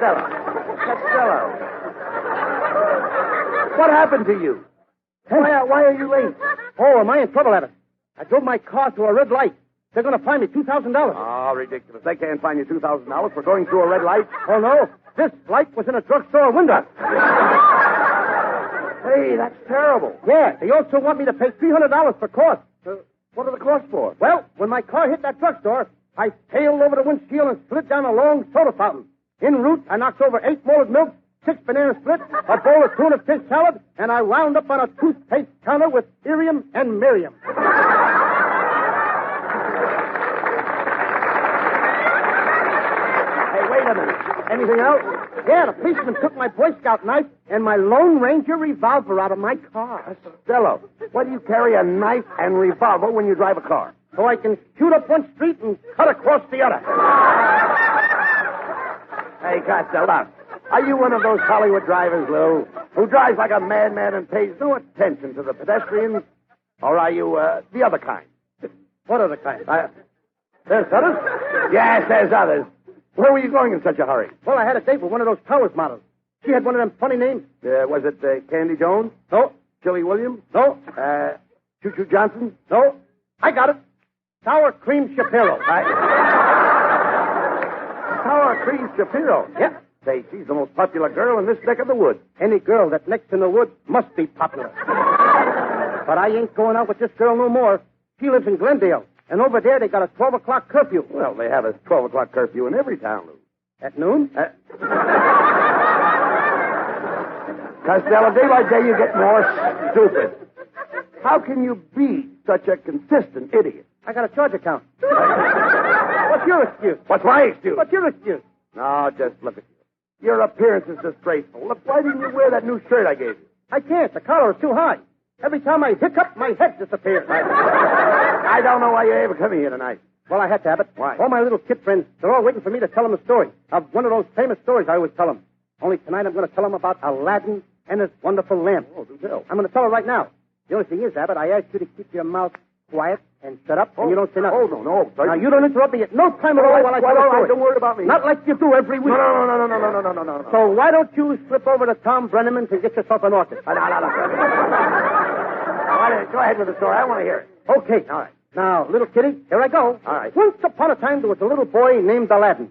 Costello. What happened to you? Why are you late? Oh, am I in trouble, Abbott? I drove my car to a red light. They're going to fine me $2,000. Oh, ridiculous. They can't fine you $2,000 for going through a red light. Oh, no. This light was in a drugstore window. Hey, that's terrible. Yeah, they also want me to pay $300 for costs. What are the costs for? Well, when my car hit that drugstore, I sailed over the windshield and slid down a long soda fountain. En route, I knocked over 8 molded milk, 6 banana splits, a bowl of tuna fish salad, and I wound up on a toothpaste counter with Irium and Miriam. Hey, wait a minute. Anything else? Yeah, the policeman took my Boy Scout knife and my Lone Ranger revolver out of my car. Costello, why do you carry a knife and revolver when you drive a car? So I can shoot up one street and cut across the other. Hey, Costello, are you one of those Hollywood drivers, Lou, who drives like a madman and pays no attention to the pedestrians? Or are you the other kind? What other kind? There's others? Yes, there's others. Where were you going in such a hurry? Well, I had a date with one of those Towers models. She had one of them funny names. Was it Candy Jones? No. Chili Williams? No. Choo Choo Johnson? No. I got it. Sour Cream Shapiro. Sour Cream Shapiro? Yep. Say, she's the most popular girl in this neck of the woods. Any girl that's next in the woods must be popular. But I ain't going out with this girl no more. She lives in Glendale. And over there, they got a 12 o'clock curfew. Well, they have a 12 o'clock curfew in every town, Lou. At noon? Costello, day by day you get more stupid. How can you be such a consistent idiot? I got a charge account. What's your excuse? What's my excuse? What's your excuse? No, just look at you. Your appearance is disgraceful. Look, why didn't you wear that new shirt I gave you? I can't. The collar is too high. Every time I hiccup, my head disappears. I don't know why you ever come here tonight. Well, I had to, Abbott. Why? All my little kid friends, they're all waiting for me to tell them a story of one of those famous stories I always tell them. Only tonight I'm going to tell them about Aladdin and his wonderful lamp. Oh, do tell. I'm going to tell it right now. The only thing is, Abbott, I ask you to keep your mouth quiet and shut up, and you don't say nothing. Oh, no. Sorry. Now, you don't interrupt me at no time at all while I tell the story. Don't worry about me. Not like you do every week. No. So why don't you slip over to Tom Brenneman's and get yourself an orchid? No. Go ahead with the story. I want to hear it. Okay. All right. Now, little kitty, here I go. All right. Once upon a time, there was a little boy named Aladdin.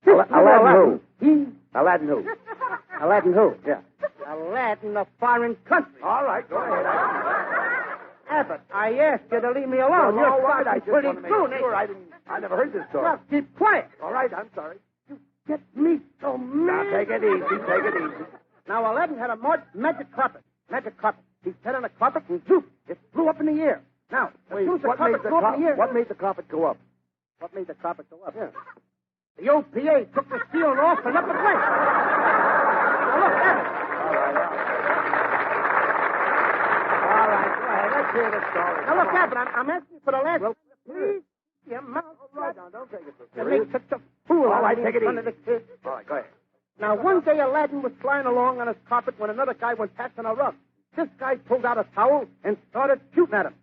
Aladdin who? Aladdin who? Aladdin who? Yeah. Aladdin of foreign country. All right, go ahead. Abbott, I asked you to leave me alone. You're You're right. I talking just pretty want to make soon. sure. I never heard this story. Now, keep quiet. All right, I'm sorry. Get me so mad. Now, take it easy. Now, Aladdin had a magic carpet. He sat on a carpet and zoop, it flew up in the air. Now, as soon as the carpet flew up in the air... What made the carpet go up? What made the carpet go up? Yeah. The OPA took the ceiling off and up it went. Now, look, Abbott. All right, go ahead. Let's hear the story. Now, look, Abbott, I'm asking for the last... Well, please, your mouth. All right, now, don't take it so You serious. make such a fool All out right, of me take it in front of easy. the kids. All right, go ahead. Now, one day Aladdin was flying along on his carpet when another guy went passing a rug. This guy pulled out a towel and started shooting at him.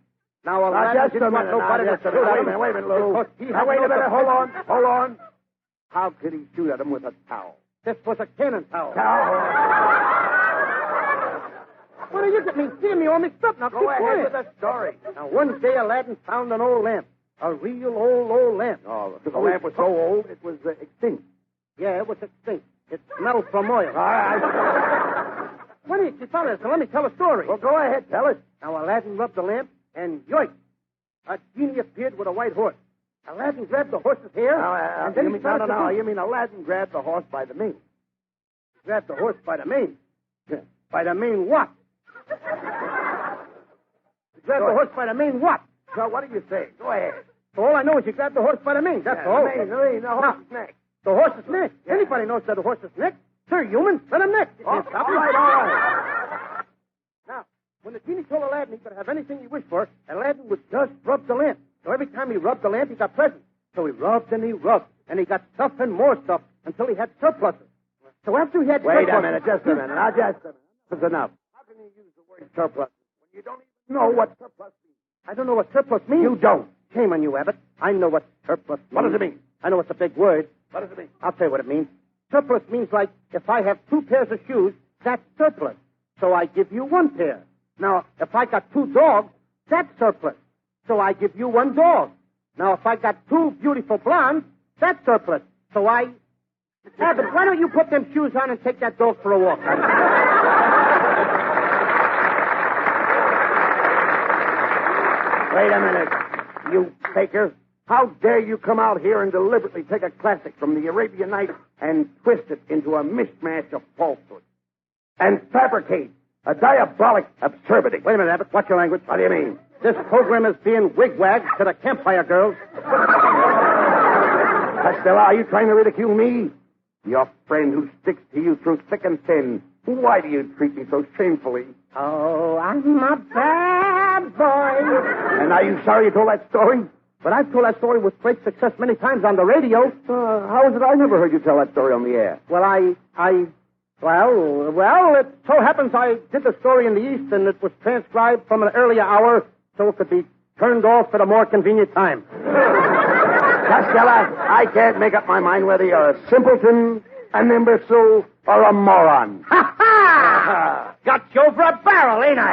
Now, Aladdin didn't want nobody to shoot at him. Wait a minute, Lou. Because he Now, had wait no a minute. defense. Hold on. How could he shoot at him with a towel? This was a cannon towel. What are you getting me? Seeing me all mixed up now? Go keep ahead quiet. with the story. Now, one day Aladdin found an old lamp. A real old lamp. Oh, the lamp was so old, it was extinct. Yeah, it was extinct. It smelled from oil. All right. What do you keep on this? Now, let me tell a story. Well, go ahead. Tell it. Now, Aladdin rubbed the lamp, and yoink, a genie appeared with a white horse. Aladdin grabbed the horse's hair, and then he started to... You mean Aladdin grabbed the horse by the mane? Grabbed the horse by the mane. By the mane what? He grabbed the horse by the mane what? So what do you say? Go ahead. So all I know is you grabbed the horse by the mane. That's all. The horse's neck. The horse's neck. Yeah. Anybody knows that the horse's neck. They're human. Let him neck. All right. Now, when the genie told Aladdin he could have anything he wished for, Aladdin would just rub the lamp. So every time he rubbed the lamp, he got presents. So he rubbed, and he got stuff and more stuff until he had surpluses. So after he had Wait surpluses... a minute, just a minute. Now, just a minute. That's enough. How can you use the word surplus when you don't even know what surplus means? I don't know what surplus means. You don't. Shame on you, Abbott. I know what surplus means. What does it mean? I know it's a big word. What does it mean? I'll tell you what it means. Surplus means like if I have 2 pairs of shoes, that's surplus. So I give you 1 pair. Now, if I got 2 dogs, that's surplus. So I give you 1 dog. Now, if I got 2 beautiful blondes, that's surplus. So Abbott, why don't you put them shoes on and take that dog for a walk? Wait a minute, you faker. How dare you come out here and deliberately take a classic from the Arabian Nights and twist it into a mishmash of falsehood and fabricate a diabolic absurdity? Wait a minute, Abbott. Watch your language. What do you mean? This program is being wigwagged to the campfire girls. Costello, are you trying to ridicule me? Your friend who sticks to you through thick and thin. Why do you treat me so shamefully? Oh, I'm a bad boy. And are you sorry you told that story? But I've told that story with great success many times on the radio. How is it I never heard you tell that story on the air? Well, Well, it so happens I did the story in the East, and it was transcribed from an earlier hour, so it could be turned off at a more convenient time. Costello, I can't make up my mind whether you're a simpleton, an imbecile, or a moron. Ha ha! Got you over a barrel, ain't I?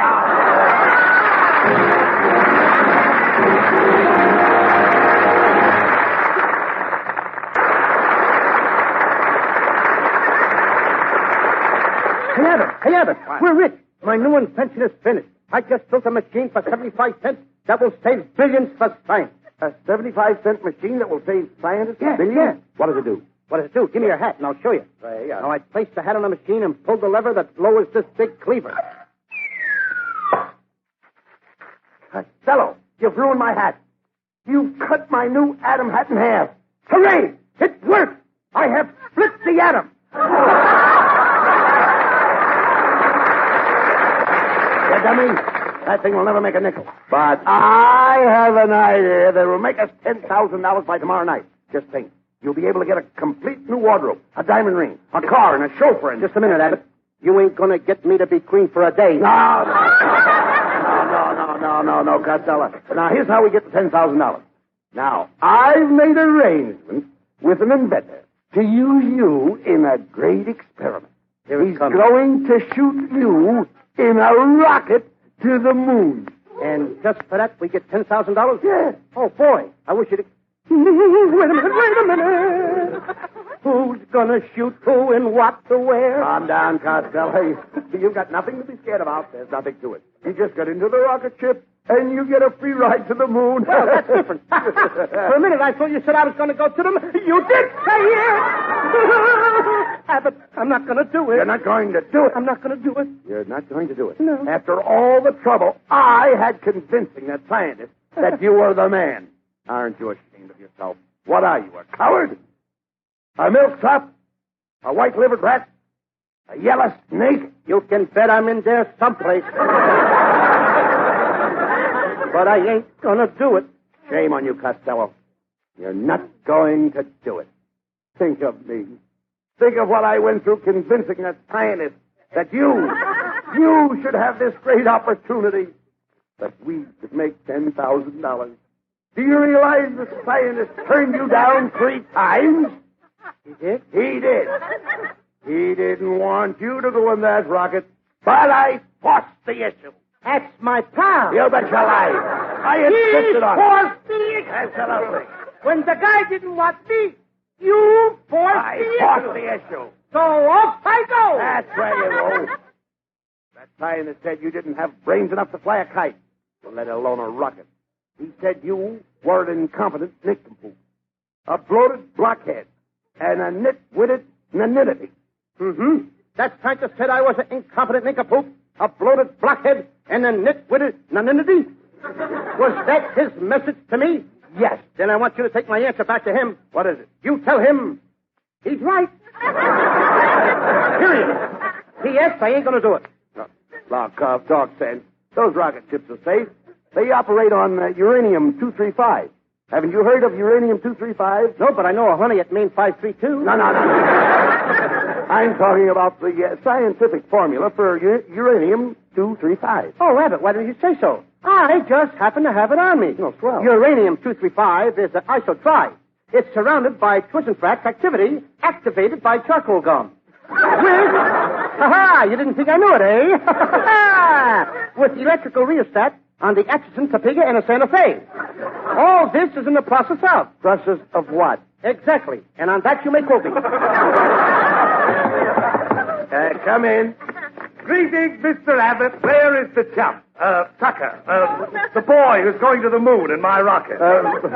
Hey, Abbott, we're rich. My new invention is finished. I just built a machine for 75 cents that will save billions for science. A 75-cent machine that will save scientists billions? Yeah. What does it do? What does it do? Give me your hat, and I'll show you. Now, I place the hat on the machine and pull the lever that lowers this big cleaver. Costello, you've ruined my hat. You cut my new atom hat in half. Hooray! It worked! I have split the atom. You dummy. That thing will never make a nickel. But I have an idea that will make us $10,000 by tomorrow night. Just think. You'll be able to get a complete new wardrobe, a diamond ring, a car, and a chauffeur. Just a minute, Abbott. You ain't going to get me to be queen for a day. No, Costello. Now, here's how we get the $10,000. Now, I've made arrangements with an inventor to use you in a great experiment. He's going to shoot you in a rocket to the moon. And just for that, we get $10,000? Yeah. Oh, boy. I wish you'd... Wait a minute. Who's gonna shoot who and what to where? Calm down, Costello. You've got nothing to be scared about. There's nothing to it. You just get into the rocket ship, and you get a free ride to the moon. Well, that's different. For a minute, I thought you said I was going to go to the moon. You did say it! Abbott, I'm not going to do it. You're not going to do it. I'm not going to do it. You're not going to do it. No. After all the trouble I had convincing that scientist that you were the man. Aren't you ashamed of yourself? What are you, a coward? A milksop? A white-livered rat? A yellow snake? You can bet I'm in there someplace. But I ain't gonna do it. Shame on you, Costello. You're not going to do it. Think of me. Think of what I went through convincing that scientist that you should have this great opportunity, that we could make $10,000. Do you realize the scientist turned you down 3 times? He did? He did. He didn't want you to go in that rocket, but I forced the issue. That's my pal. You bet your life. I insisted on it. Forced the issue. Absolutely. When the guy didn't want me, you forced I the issue. forced the issue. So off I go. That's where you go. That scientist said you didn't have brains enough to fly a kite, let alone a rocket. He said you were an incompetent nincompoop, a bloated blockhead, and a nitwitted nanitity. Mm-hmm. That scientist said I was an incompetent nincompoop, a bloated blockhead, and a nitwitted nanitity? Was that his message to me? Yes. Then I want you to take my answer back to him. What is it? You tell him he's right. Period. P.S. I ain't going to do it. Dog sense. Those rocket ships are safe. They operate on uranium-235. Haven't you heard of uranium-235? No, but I know a honey at Main 532. No. I'm talking about the scientific formula for uranium-235. Oh, Abbott, why didn't you say so? I just happen to have it on me. Oh, swell. Uranium-235 is an isotri. It's surrounded by twist-and-frack activity activated by charcoal gum. Ha-ha! You didn't think I knew it, eh? With electrical rheostat on the Atchison, Topeka, and a Santa Fe. All this is in the process of. Process of what? Exactly. And on that you may quote me. Come in. Greetings, Mr. Abbott. Where is the chump? Tucker. The boy who's going to the moon in my rocket.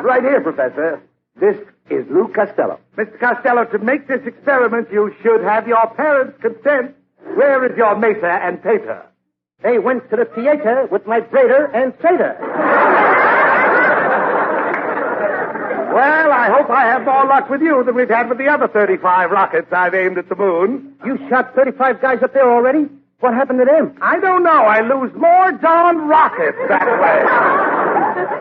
Right here, Professor. This is Lou Costello. Mr. Costello, to make this experiment, you should have your parents' consent. Where is your mater and pater? They went to the theater with my braider and satyr. Well, I hope I have more luck with you than we've had with the other 35 rockets I've aimed at the moon. You shot 35 guys up there already? What happened to them? I don't know. I lose more darn rockets that way.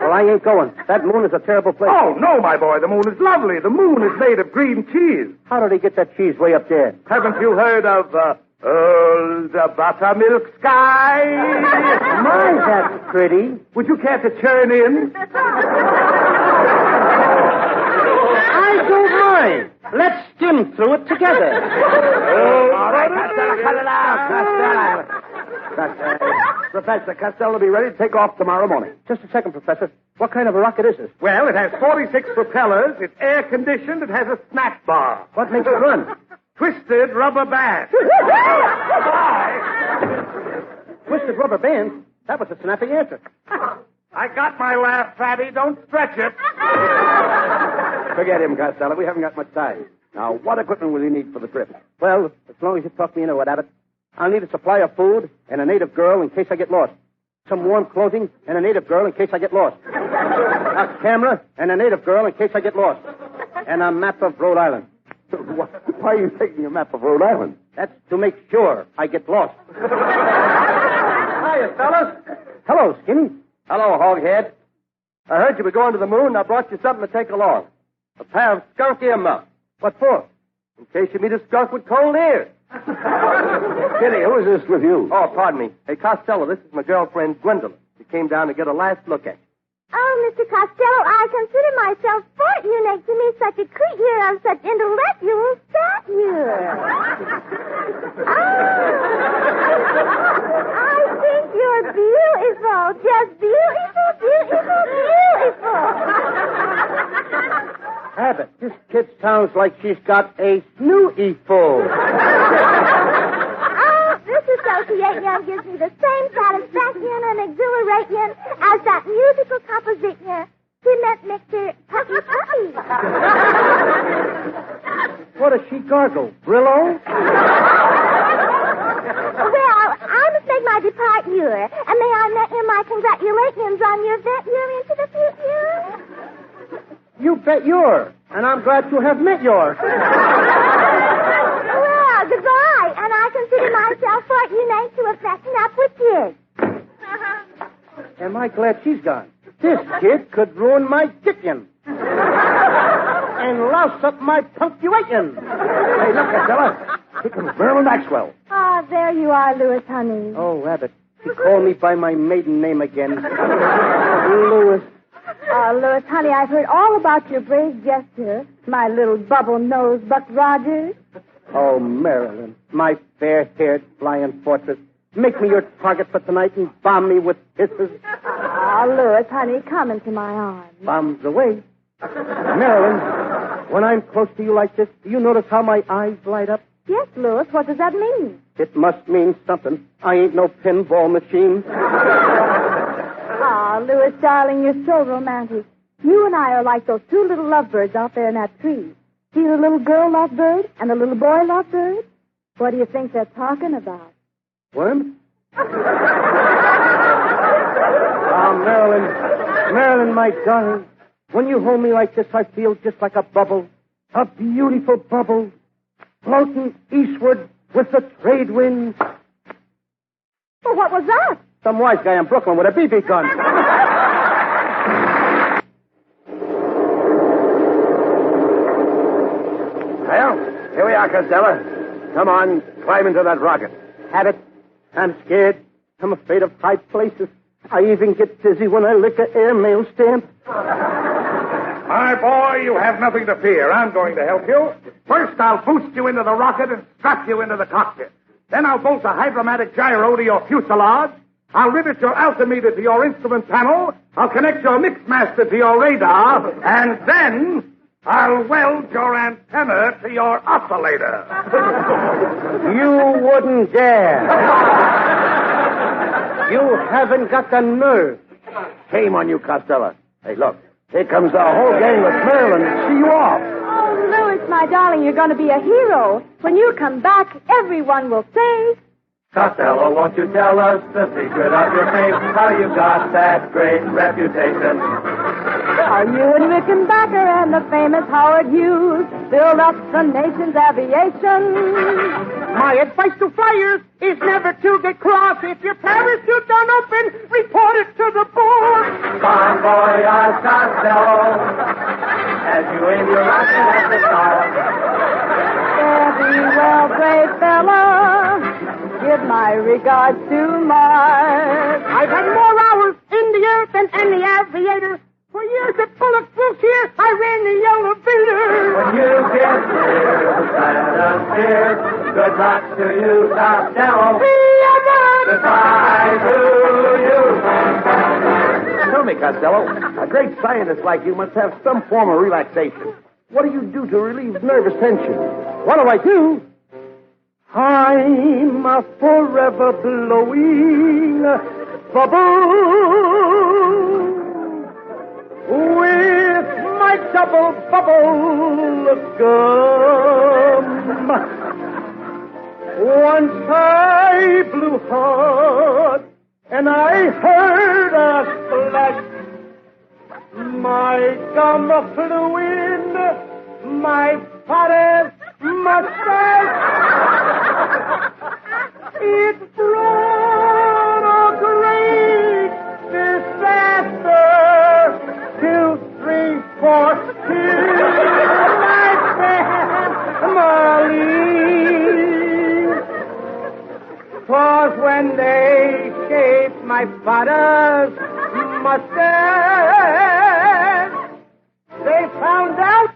Well, I ain't going. That moon is a terrible place. Oh, no, my boy. The moon is lovely. The moon is made of green cheese. How did they get that cheese way up there? Haven't you heard of, the buttermilk sky? My, that's pretty. Would you care to churn in? I don't mind. Let's skim through it together. All right, Costello, cut it out. Costello. Professor Costello will be ready to take off tomorrow morning. Just a second, Professor. What kind of a rocket is this? Well, it has 46 propellers. It's air-conditioned. It has a snap bar. What makes it run? Twisted rubber bands. Twisted rubber bands? That was a snappy answer. I got my laugh, Fatty. Don't stretch it. Forget him, Costello. We haven't got much time. Now, what equipment will you need for the trip? Well, as long as you talk me into it, Abbott. I'll need a supply of food and a native girl in case I get lost. Some warm clothing and a native girl in case I get lost. A camera and a native girl in case I get lost. And a map of Rhode Island. Why are you taking a map of Rhode Island? That's to make sure I get lost. Hiya, fellas. Hello, Skinny. Hello, Hoghead. I heard you were going to the moon, and I brought you something to take along. A pair of skunk ear muffs. What for? In case you meet a skunk with cold ears. Kitty, who is this with you? Oh, pardon me. Hey, Costello, this is my girlfriend, Gwendolyn. She came down to get a last look at you. Oh, Mr. Costello, I consider myself fortunate to meet such a creature of such intellectual stature. I think you're beautiful. Just beautiful, beautiful, beautiful. Abbott, this kid sounds like she's got a snoo-e-full. This association gives me the same satisfaction and exhilaration as that musical composition, cement mixer, puppy puppy. What does she gargle? Brillo? Well, I must make my departure, and may I make you my congratulations on your venture into the future? You bet you're. And I'm glad to have met yours. Well, goodbye. And I consider myself fortunate to have met up with you. Am I glad she's gone? This kid could ruin my diction. And louse up my punctuation. Hey, look, Costello. Here comes Marilyn Maxwell. Ah, there you are, Louis, honey. Oh, Abbott. She called me by my maiden name again. Louis. Oh, Louis, honey, I've heard all about your brave gesture, my little bubble-nosed Buck Rogers. Oh, Marilyn, my fair-haired flying fortress. Make me your target for tonight and bomb me with kisses. Oh, Louis, honey, come into my arms. Bombs away. Marilyn, when I'm close to you like this, do you notice how my eyes light up? Yes, Louis, what does that mean? It must mean something. I ain't no pinball machine. Ah, Louis, darling, you're so romantic. You and I are like those two little lovebirds out there in that tree. See the little girl lovebird and the little boy lovebird? What do you think they're talking about? Worms? Oh, Marilyn, my darling, when you hold me like this, I feel just like a bubble, a beautiful bubble, floating eastward with the trade winds. Well, what was that? Some wise guy in Brooklyn with a BB gun. Well, here we are, Costello. Come on, climb into that rocket. Abbott, I'm scared. I'm afraid of high places. I even get dizzy when I lick an airmail stamp. My boy, you have nothing to fear. I'm going to help you. First, I'll boost you into the rocket and strap you into the cockpit. Then I'll bolt a hydromatic gyro to your fuselage. I'll rivet your altimeter to your instrument panel. I'll connect your mixmaster to your radar. And then I'll weld your antenna to your oscillator. You wouldn't dare. You haven't got the nerve. Shame on you, Costello. Hey, look. Here comes our whole gang with Maryland to see you off. Oh, Louis, my darling, you're going to be a hero. When you come back, everyone will say... Costello, won't you tell us the secret of your fame? How you got that great reputation? How you and Rickenbacker and the famous Howard Hughes build up the nation's aviation. My advice to flyers is never to get cross. If your parachute don't open, report it to the board. Bon voyage, Costello, as you aim your rocket at the stars. Very well, great fella. Give my regards to Mars. I've had more hours in the earth than any aviator. For years at Bullock Wolf here, I ran the elevator. When you get here, stand up here. Good luck to you, Costello. Goodbye to you. Tell me, Costello, a great scientist like you must have some form of relaxation. What do you do to relieve nervous tension? What do I do? I'm a forever blowing bubble with my double bubble gum. Once I blew hard and I heard a splash. My gum flew in my father's mustache. It brought a great disaster. 2, 3, 4, my family. 'Twas when they shaved my father's mustache, they found out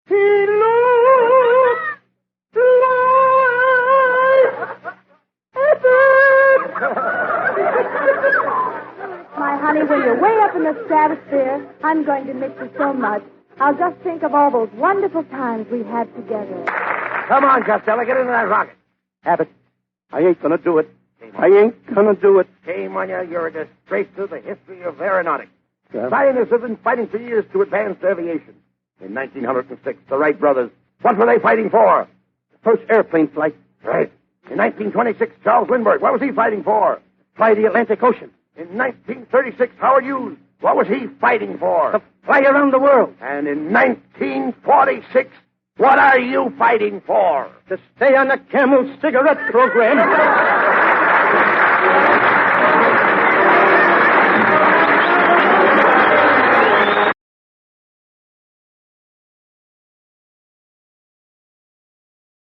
he looked My honey, when you're way up in the stratosphere, I'm going to miss you so much. I'll just think of all those wonderful times we had together. Come on, Costello, get into that rocket. Abbott, I ain't gonna do it. I ain't gonna do it. Shame on you. You're a disgrace to the history of aeronautics. Yeah. Scientists have been fighting for years to advance aviation. In 1906, the Wright brothers, what were they fighting for? The first airplane flight. Right. In 1926, Charles Lindbergh, what was he fighting for? Fly the Atlantic Ocean. In 1936, Howard Hughes, what was he fighting for? To fly around the world. And in 1946, what are you fighting for? To stay on the Camel cigarette program.